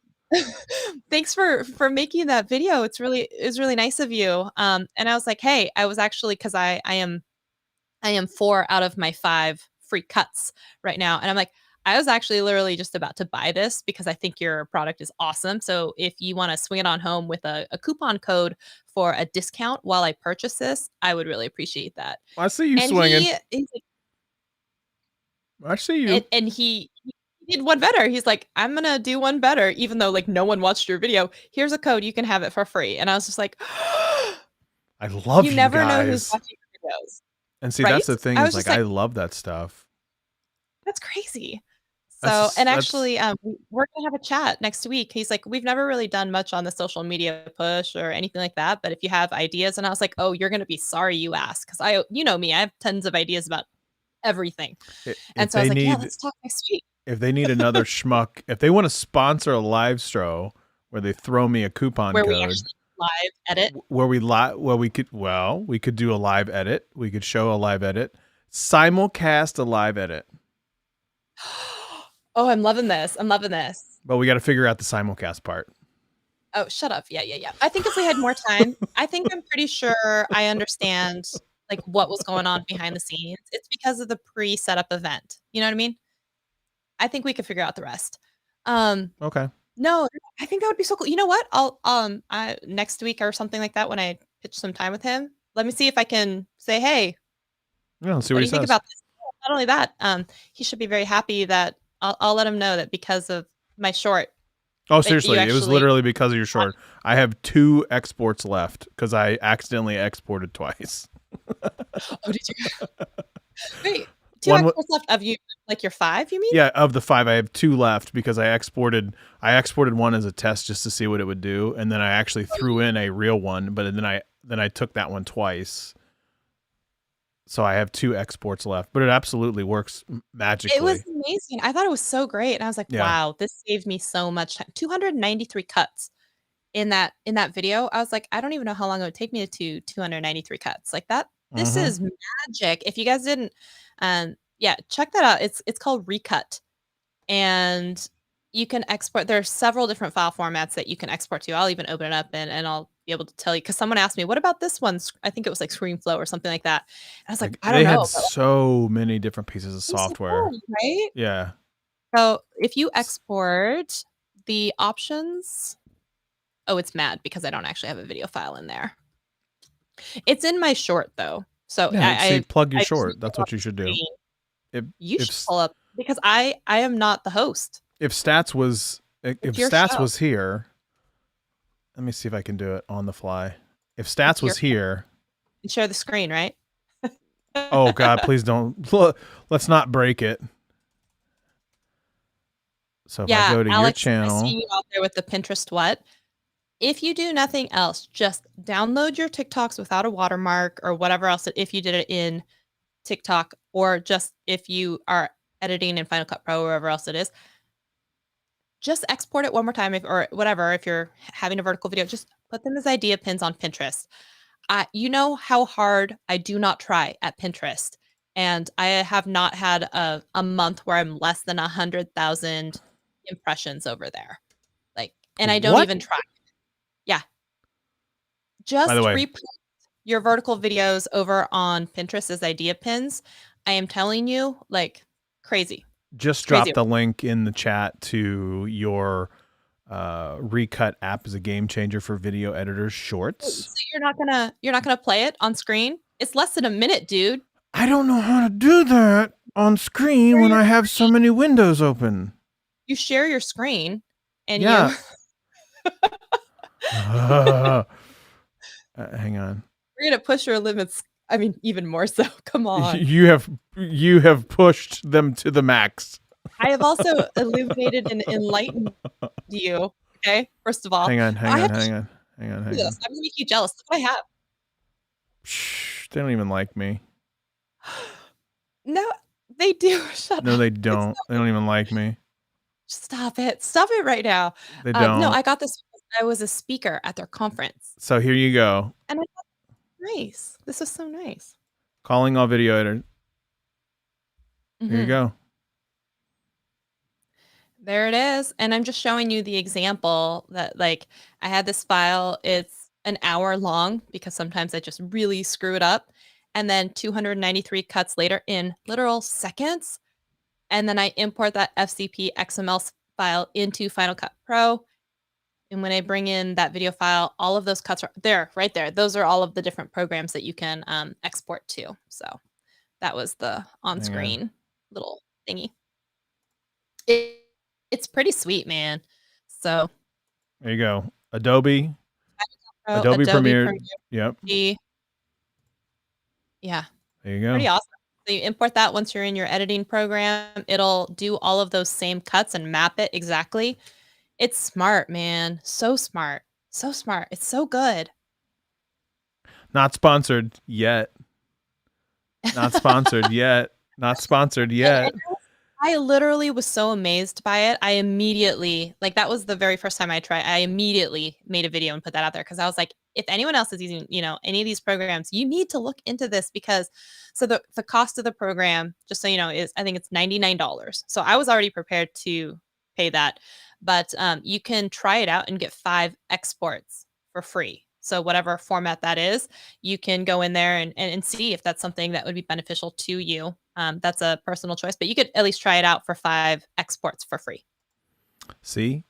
making that video. It's really nice of you. And I was like, hey, I was actually, because I am 4 out of my 5 free cuts right now. And I'm like, I was actually literally just about to buy this because I think your product is awesome. So if you want to swing it on home with a coupon code for a discount while I purchase this, I would really appreciate that. I see you swinging. I see you. And he did one better. He's like, I'm going to do one better, even though like no one watched your video. Here's a code. You can have it for free. And I was just like, I love you never guys. know who's watching your videos. And see, that's the thing is like, I love that stuff. That's crazy. So, actually, we're going to have a chat next week. He's like, we've never really done much on the social media push or anything like that. But if you have ideas, and I was like, oh, you're going to be sorry you asked. Because you know me, I have tons of ideas about everything. And so I was like, yeah, let's talk next week. If they need another schmuck, if they want to sponsor a live stro where they throw me a coupon code. We actually live edit. We could do a live edit. We could show a live edit. Simulcast a live edit. Oh, I'm loving this. But we got to figure out the simulcast part. Oh, shut up. Yeah. I think if we had more time, I'm pretty sure I understand like what was going on behind the scenes. It's because of the pre-setup event. You know what I mean? I think we could figure out the rest. Okay. No, I think that would be so cool. You know what? I'll next week or something like that when I pitch some time with him. Let me see if I can say, "Hey, Yeah, let's see what what do he you think says. about this?" Not only that, he should be very happy that I'll let him know that because of my short Oh, that you seriously, it was actually literally because of your short. I have 2 exports left because I accidentally exported twice. Oh, did you? Wait, 2 One exports left of you, like your 5, you mean? Yeah, of the 5, I have 2 left because I exported one as a test just to see what it would do, and then I actually threw in a real one, but then I took that one twice. So I have 2 exports left, but it absolutely works magically. It was amazing. I thought it was so great, and I was like, Yeah. "Wow, this saved me so much time." 293 cuts in that video. I was like, "I don't even know how long it would take me to 293 cuts." Like that this is magic. If you guys didn't yeah, check that out. It's called Recut. And you can export there's several different file formats that you can export to. I'll even open it up and I'll be able to tell you because someone asked me, "What about this one?" I think it was like ScreenFlow or something like that. And I was like, "I don't They had know." But so many different pieces of like, so software. cool, right? Yeah. So if you export the options, oh, it's mad because I don't actually have a video file in there. It's in my short though. So Yeah, see, plug your I just short. need to That's pull up what you the should do. screen. If You if should pull up because I am not the host. if stats was if It's your stats show. was here, let me see if I can do it on the fly. If stats was here, and share the screen, right? oh God, please don't. Let's not break it. So if I go to Alex, your I see channel, you out there with the Pinterest what? If you do nothing else, just download your TikToks without a watermark or whatever else, if you did it in TikTok or just if you are editing in Final Cut Pro or wherever else it is, just export it one more time or whatever. If you're having a vertical video, just put them as idea pins on Pinterest. You know how hard I do not try at Pinterest. And I have not had a month where I'm less than 100,000 impressions over there. Like, and I don't even try. Yeah. by the Just way, repost your vertical videos over on Pinterest as idea pins. I am telling you, like, crazy. just drop the link in the chat to your Recut app is a game changer for video editors shorts. So you're not gonna play it on screen? It's less than a minute, dude. I don't know how to do that on screen when I have so many windows open. You share your screen and yeah. you hang on. We're gonna push your limits. I mean, even more so. Come on. You have pushed them to the max. I have also illuminated and enlightened you. Okay. First of all, hang on. I'm gonna make you jealous. Look what I have. Shh, they don't even like me. No, they do. Shut up. No, they don't. They don't even like me. Stop it. Stop it right now. They don't. No, I got this because I was a speaker at their conference. So here you go. And I thought, nice. This was so nice. Calling all video editors. Here you go. There it is. And I'm just showing you the example that, like, I had this file. It's an hour long because sometimes I just really screw it up. And then 293 cuts later in literal seconds. And then I import that FCP XML file into Final Cut Pro. And when I bring in that video file, all of those cuts are there, right there. Those are all of the different programs that you can export to. So that was the on-screen little thingy. It's pretty sweet, man. So there you go. Adobe Premiere. Yep. Yeah. There you go. Pretty awesome. So you import that once you're in your editing program. It'll do all of those same cuts and map it exactly. It's smart, man. So smart. So smart. It's so good. Not sponsored yet. Not sponsored yet. Not sponsored yet. I literally was so amazed by it. I immediately, like, that was the very first time I tried. I immediately made a video and put that out there because I was like, if anyone else is using, any of these programs, you need to look into this because so the cost of the program, just so you know, is I think it's $99. So I was already prepared to pay that. But you can try it out and get 5 exports for free. So whatever format that is, you can go in there and see if that's something that would be beneficial to you. That's a personal choice, but you could at least try it out for 5 exports for free. See,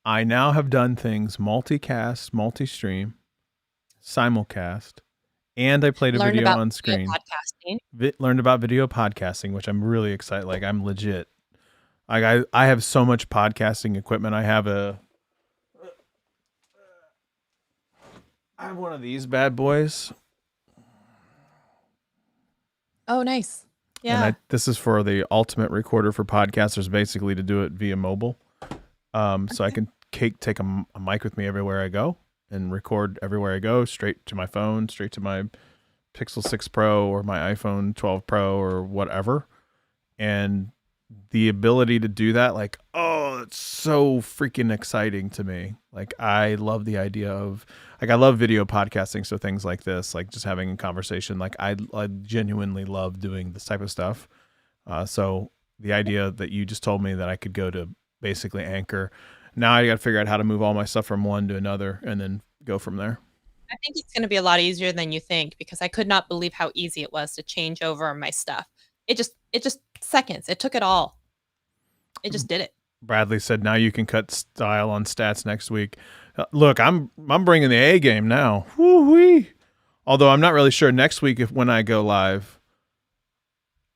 I now have done things multicast, multi-stream, simulcast, and I played a video on screen. Learned about video podcasting, which I'm really excited. Like, I'm legit. I have so much podcasting equipment. I have one of these bad boys. Oh, nice. Yeah. And this is for the ultimate recorder for podcasters, basically to do it via mobile. So I can take a mic with me everywhere I go and record everywhere I go, straight to my phone, straight to my Pixel 6 Pro or my iPhone 12 Pro or whatever. And the ability to do that, like, oh, it's so freaking exciting to me. Like, I love the idea of, like, I love video podcasting. So things like this, like just having a conversation, like I genuinely love doing this type of stuff. So the idea that you just told me that I could go to basically Anchor, now I got to figure out how to move all my stuff from one to another and then go from there. I think it's going to be a lot easier than you think, because I could not believe how easy it was to change over my stuff. It just seconds. It took it all. It just did it. Bradley said, now you can cut style on stats next week. Look, I'm bringing the A game now. Woo-wee. Although I'm not really sure next week when I go live.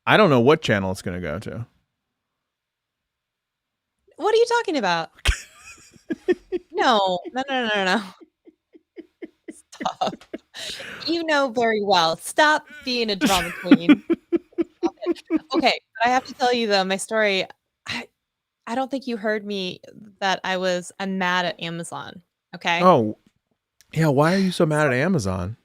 I don't know what channel it's going to go to. What are you talking about? No. Stop. You know very well. Stop being a drama queen. Stop it. Okay, but I have to tell you though, my story. I don't think you heard me that I'm mad at Amazon. Okay. Oh, yeah. Why are you so mad at Amazon?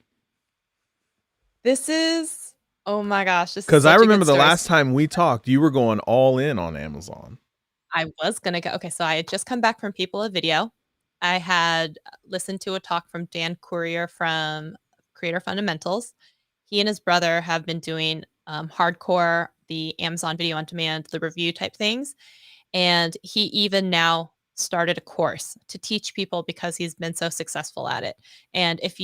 Oh my gosh. Because I remember the last time we talked, you were going all in on Amazon. I was going to go. Okay. So I had just come back from People of Video. I had listened to a talk from Dan Courier from Creator Fundamentals. He and his brother have been doing hardcore, the Amazon Video on Demand, the review type things. And he even now started a course to teach people because he's been so successful at it. And if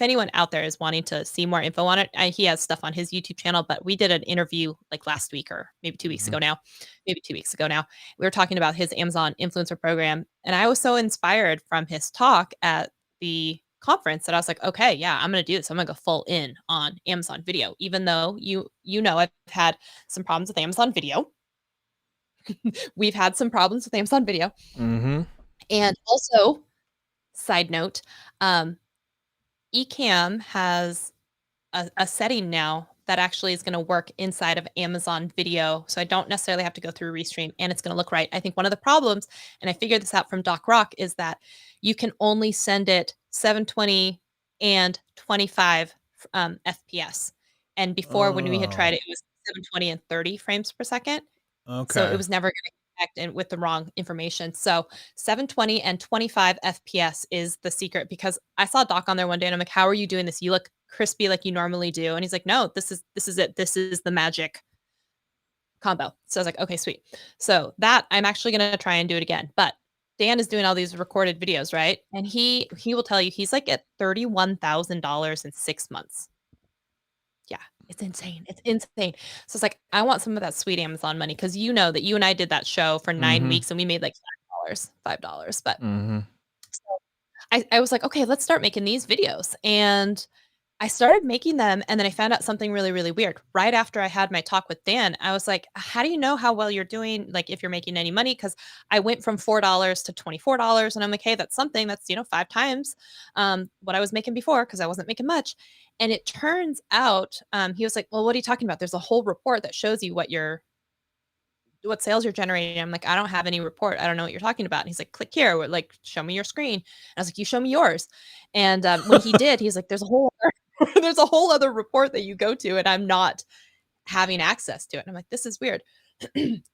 anyone out there is wanting to see more info on it, he has stuff on his YouTube channel, but we did an interview like last week or maybe 2 weeks ago now, maybe 2 weeks ago now. We were talking about his Amazon influencer program. And I was so inspired from his talk at the conference that I was like, okay, yeah, I'm going to do this. I'm going to go full in on Amazon Video, even though I've had some problems with Amazon Video. We've had some problems with Amazon Video. Mm-hmm. And also, side note, Ecamm has a setting now that actually is going to work inside of Amazon Video. So I don't necessarily have to go through Restream, and it's going to look right. I think one of the problems, and I figured this out from Doc Rock, is that you can only send it 720 and 25 FPS. And before, when we had tried it, it was 720 and 30 frames per second. Okay. So it was never going to connect with the wrong information. So 720 and 25 FPS is the secret, because I saw Doc on there one day and I'm like, how are you doing this? You look crispy like you normally do. And he's like, no, this is it. This is the magic combo. So I was like, okay, sweet. So that I'm actually going to try and do it again. But Dan is doing all these recorded videos, right? And he will tell you he's like at $31,000 in 6 months. Yeah. It's insane. It's insane. So it's like, I want some of that sweet Amazon money, because you know that you and I did that show for 9 weeks and we made like $5. But so I was like, okay, let's start making these videos. And I started making them. And then I found out something really, really weird. Right after I had my talk with Dan, I was like, how do you know how well you're doing? Like, if you're making any money? Because I went from $4 to $24. And I'm like, hey, that's something that's, 5 times what I was making before, because I wasn't making much. And it turns out, he was like, well, what are you talking about? There's a whole report that shows you what sales you're generating. I'm like, I don't have any report. I don't know what you're talking about. And he's like, click here, like, show me your screen. And I was like, you show me yours. And when he did, he's like, there's a whole other report that you go to, and I'm not having access to it. And I'm like, this is weird.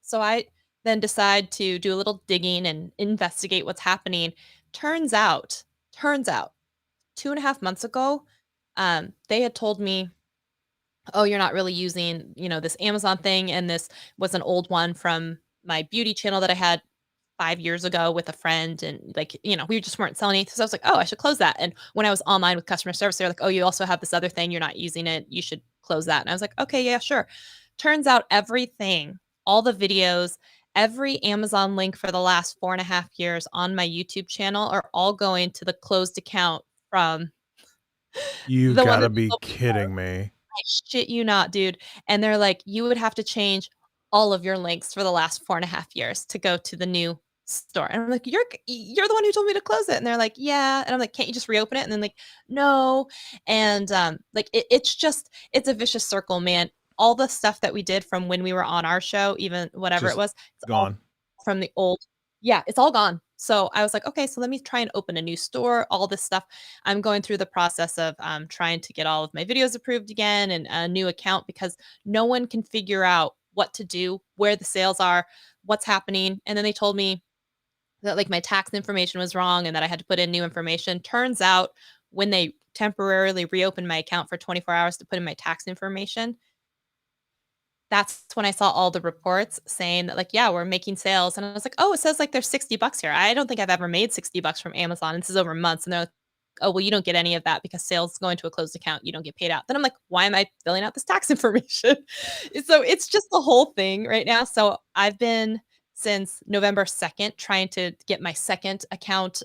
So I then decide to do a little digging and investigate what's happening. Turns out 2.5 months ago, they had told me, oh, you're not really using, this Amazon thing. And this was an old one from my beauty channel that I had 5 years ago with a friend, and like, we just weren't selling anything. So I was like, oh, I should close that. And when I was online with customer service, they're like, oh, you also have this other thing. You're not using it. You should close that. And I was like, okay, yeah, sure. Turns out everything, all the videos, every Amazon link for the last 4.5 years on my YouTube channel are all going to the closed account from You the one gotta that be kidding me. I shit you not, dude. And they're like, you would have to change all of your links for the last 4.5 years to go to the new store. And I'm like, you're the one who told me to close it. And they're like, yeah. And I'm like, can't you just reopen it? And then like, no. And like it's a vicious circle, man. All the stuff that we did from when we were on our show, even whatever Just it was, it's all gone. from the old. Yeah, it's all gone. So I was like, okay, so let me try and open a new store, all this stuff. I'm going through the process of trying to get all of my videos approved again and a new account, because no one can figure out what to do, where the sales are, what's happening. And then they told me that like my tax information was wrong and that I had to put in new information. Turns out when they temporarily reopened my account for 24 hours to put in my tax information, that's when I saw all the reports saying that like, yeah, we're making sales. And I was like, oh, it says like there's $60 here. I don't think I've ever made $60 from Amazon. This is over months. And they're like, oh, well, you don't get any of that because sales is going to a closed account. You don't get paid out. Then I'm like, why am I filling out this tax information? So it's just the whole thing right now. So I've been since November 2nd trying to get my second account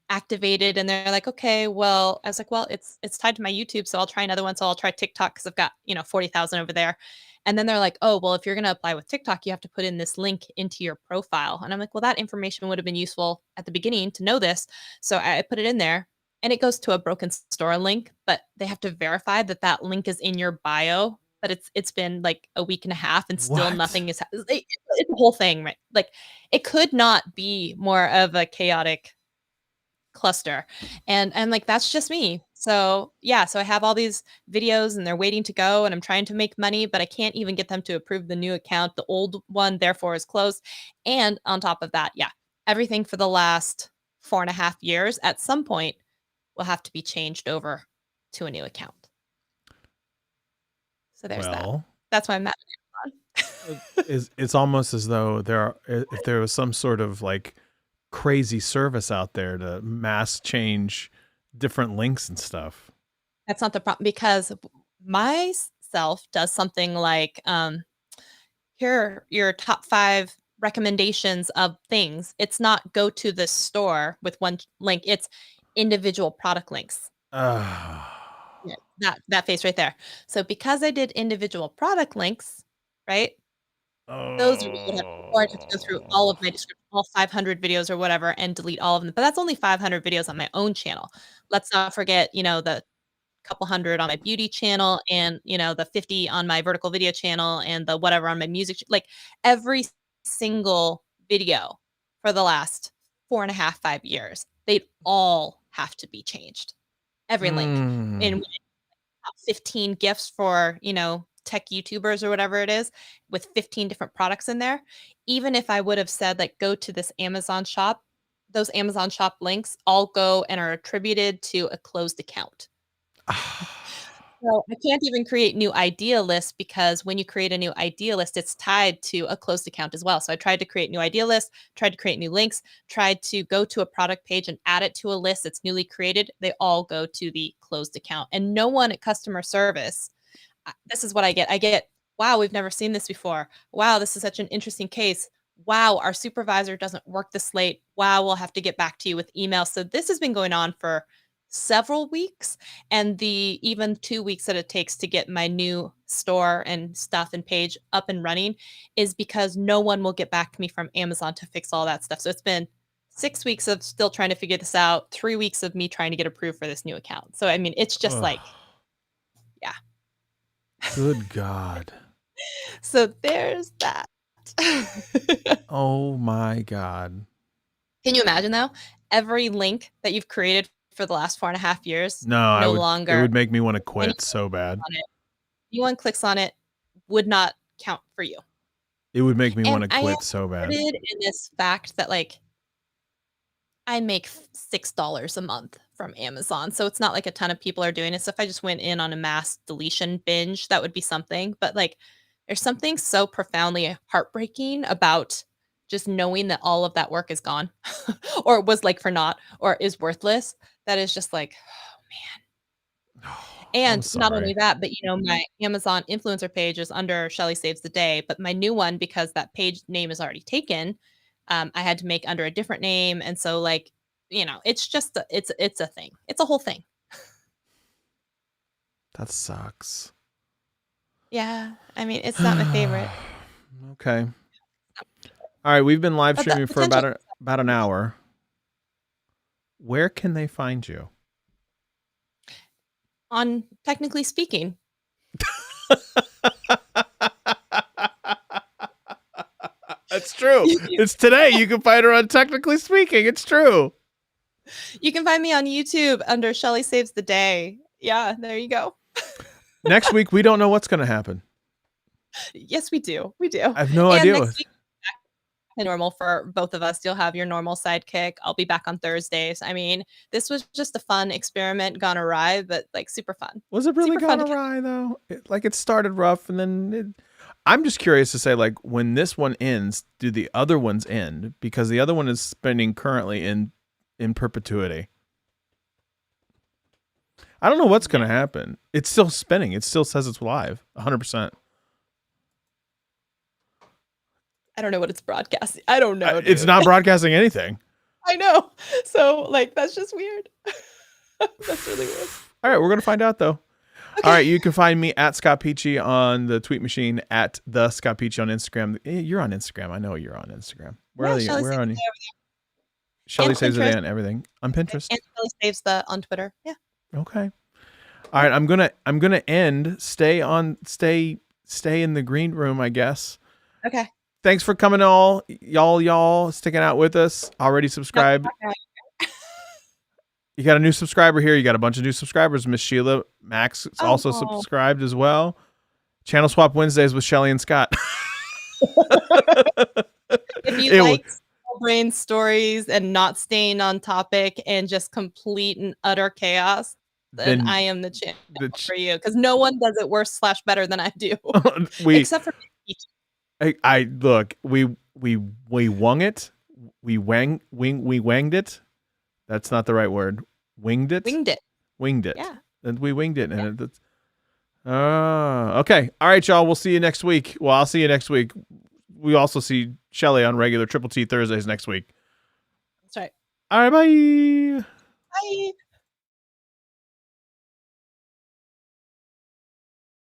activated, and they're like, okay, well, I was like, well, it's tied to my YouTube, so I'll try another one. So I'll try TikTok because I've got 40,000 over there. And then they're like, oh, well, if you're going to apply with TikTok, you have to put in this link into your profile. And I'm like, well, that information would have been useful at the beginning to know this. So I put it in there, and it goes to a broken store link, but they have to verify that that link is in your bio. But it's been like a week and a half, and still What? nothing is. It's a whole thing, right? Like it could not be more of a chaotic cluster. And I'm like, that's just me. So yeah, so I have all these videos and they're waiting to go, and I'm trying to make money, but I can't even get them to approve the new account. The old one therefore is closed. And on top of that, yeah, everything for the last 4.5 years at some point will have to be changed over to a new account. So there's that. Well, That's why I'm mad. it's almost as though if there was some sort of like crazy service out there to mass change different links and stuff. That's not the problem, because myself does something like here are your top 5 recommendations of things. It's not go to the store with one link. It's individual product links. Yeah, that face right there. So because I did individual product links, right? Those would have, or I'd have to go through all of my description, all 500 videos or whatever, and delete all of them. But that's only 500 videos on my own channel. Let's not forget, the couple hundred on my beauty channel, and the 50 on my vertical video channel, and the whatever on my music like every single video for the last 4.5 5 years, they'd all have to be changed, every link. And 15 gifts for tech YouTubers or whatever it is, with 15 different products in there. Even if I would have said like go to this Amazon shop, those Amazon shop links all go and are attributed to a closed account. So I can't even create new idea lists, because when you create a new idea list, it's tied to a closed account as well. So I tried to create new idea lists, tried to create new links, tried to go to a product page and add it to a list that's newly created. They all go to the closed account, and no one at customer service. This is what I get. I get, wow, we've never seen this before. Wow, this is such an interesting case. Wow, our supervisor doesn't work this late. Wow, we'll have to get back to you with email. So this has been going on for several weeks, and the even 2 weeks that it takes to get my new store and stuff and page up and running is because no one will get back to me from Amazon to fix all that stuff. So it's been 6 weeks of still trying to figure this out, 3 weeks of me trying to get approved for this new account. So I mean, it's just like, yeah. Good God. So there's that. Oh my God. Can you imagine though? Every link that you've created for the last 4.5 years, No, longer. It would make me want to quit so bad. Anyone clicks on it would not count for you. It would make me want to quit so bad. In this fact that like I make $6 a month from Amazon, so it's not like a ton of people are doing it. So if I just went in on a mass deletion binge, that would be something. But like There's something so profoundly heartbreaking about just knowing that all of that work is gone or was like for naught or is worthless. That is just like, oh man. And not only that, but my Amazon influencer page is under Shelly Saves the Day, but my new one, because that page name is already taken, I had to make under a different name. And so it's just, it's a thing. It's a whole thing. That sucks. Yeah. I mean, it's not my favorite. Okay. All right. We've been live streaming for about an hour. Where can they find you? On Technically Speaking. That's true. It's today. You can find her on Technically Speaking. It's true. You can find me on YouTube under Shelly Saves the Day. Yeah, there you go. Next week, we don't know what's going to happen. Yes, we do. We do. I have no idea. Next week, normal for both of us. You'll have your normal sidekick. I'll be back on Thursdays. I mean, this was just a fun experiment gone awry, but like super fun. Was it really gone awry though? It started rough and then I'm just curious to say, like, when this one ends, do the other ones end? Because the other one is spinning currently in perpetuity. I don't know what's going to happen. It's still spinning. It still says it's live, 100%. I don't know what it's broadcasting. I don't know. It's not broadcasting anything. I know. So, that's just weird. That's really weird. All right, we're going to find out, though. Okay. All right, you can find me at Scott Peachy on the tweet machine, at the Scott Peachy on Instagram. You're on Instagram. I know you're on Instagram. Where are you? Where are you? Shelly Saves the Day on everything. On Pinterest. And Shelly Saves on Twitter. Yeah. Okay. All right, I'm gonna end. Stay in the green room, I guess. Okay. Thanks for coming, y'all sticking out with us. Already subscribed. You got a new subscriber here. You got a bunch of new subscribers. Miss Sheila Max is also subscribed as well. Channel Swap Wednesdays with Shelly and Scott. If you like brain stories and not staying on topic and just complete and utter chaos, then I am the channel for you, because no one does it worse / better than I do. Except for me. I look, we wung it. We wanged it. That's not the right word. Winged it. Yeah. And we winged it. And it's okay. All right, y'all. We'll see you next week. Well, I'll see you next week. We also see Shelly on regular TTT Thursdays next week. That's right. All right, bye. Bye.